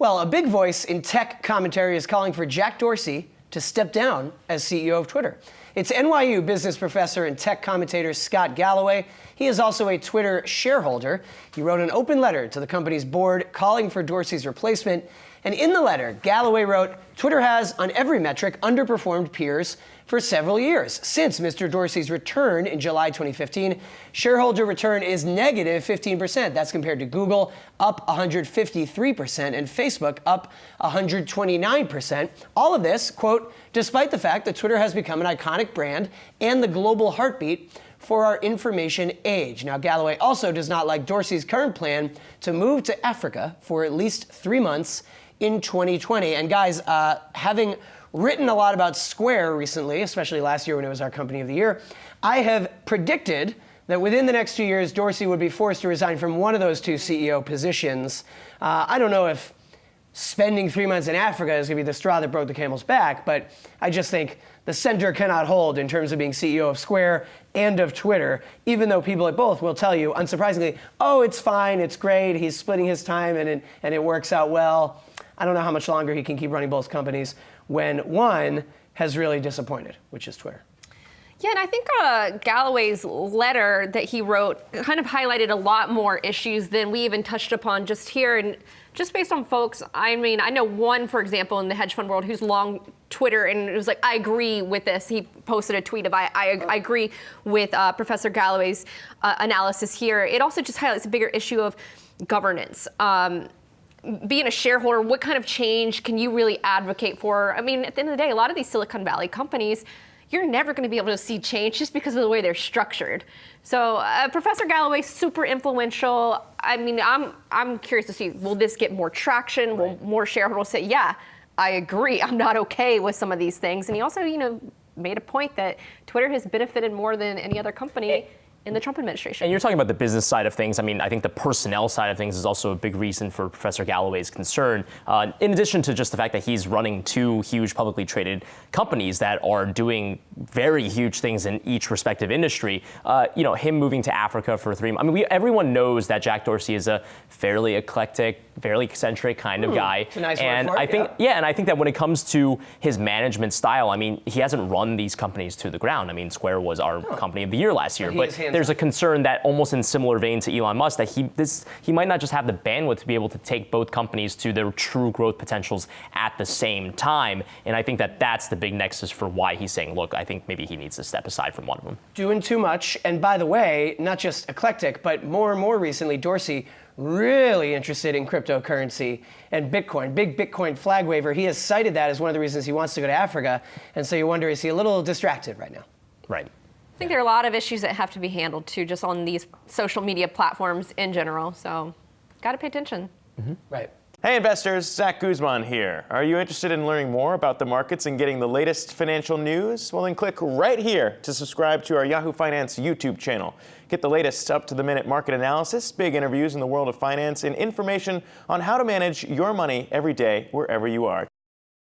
Well, a big voice in tech commentary is calling for Jack Dorsey to step down as CEO of Twitter. It's NYU business professor and tech commentator Scott Galloway. He is also a Twitter shareholder. He wrote an open letter to the company's board calling for Dorsey's replacement. And in the letter, Galloway wrote, "Twitter has, on every metric, underperformed peers for several years. Since Mr. Dorsey's return in July 2015, shareholder return is negative 15%. That's compared to Google, up 153%, and Facebook, up 129%. All of this, quote, despite the fact that Twitter has become an iconic brand and the global heartbeat for our information age." Now, Galloway also does not like Dorsey's current plan to move to Africa for at least 3 months in 2020. And guys, having written a lot about Square recently, especially last year when it was our company of the year, I have predicted that within the next 2 years, Dorsey would be forced to resign from one of those two CEO positions. I don't know if spending 3 months in Africa is going to be the straw that broke the camel's back, but I just think the center cannot hold in terms of being CEO of Square and of Twitter, even though people at both will tell you, unsurprisingly, oh, it's fine, it's great, he's splitting his time and it works out well. I don't know how much longer he can keep running both companies when one has really disappointed, which is Twitter. Yeah, and I think Galloway's letter that he wrote kind of highlighted a lot more issues than we even touched upon just here. And just based on folks, I mean, I know one, for example, in the hedge fund world who's long Twitter, and it was like, I agree with this. He posted a tweet of, I agree with Professor Galloway's analysis here. It also just highlights a bigger issue of governance. Being a shareholder, what kind of change can you really advocate for? I mean, at the end of the day, a lot of these Silicon Valley companies, you're never going to be able to see change just because of the way they're structured. So Professor Galloway, super influential. I mean, I'm curious to see, will this get more traction? Will more shareholders say, yeah, I agree, I'm not okay with some of these things? And he also, made a point that Twitter has benefited more than any other company in the Trump administration. And you're talking about the business side of things. I mean, I think the personnel side of things is also a big reason for Professor Galloway's concern. In addition to just the fact that he's running two huge publicly traded companies that are doing very huge things in each respective industry, him moving to Africa for 3 months. I mean, everyone knows that Jack Dorsey is a fairly eclectic, fairly eccentric kind of guy. It's a nice and word for it, and I think that when it comes to his management style, I mean, he hasn't run these companies to the ground. I mean, Square was our company of the year last year, but there's a concern that, almost in similar vein to Elon Musk, that he might not just have the bandwidth to be able to take both companies to their true growth potentials at the same time. And I think that that's the big nexus for why he's saying, look, I think maybe he needs to step aside from one of them. Doing too much. And by the way, not just eclectic, but more and more recently, Dorsey really interested in cryptocurrency and Bitcoin, big Bitcoin flag waver. He has cited that as one of the reasons he wants to go to Africa. And so you wonder, is he a little distracted right now? Right. I think there are a lot of issues that have to be handled too, just on these social media platforms in general. So, got to pay attention. Mm-hmm. Right. Hey investors, Zach Guzman here. Are you interested in learning more about the markets and getting the latest financial news? Well, then click right here to subscribe to our Yahoo Finance YouTube channel. Get the latest up-to-the-minute market analysis, big interviews in the world of finance, and information on how to manage your money every day wherever you are.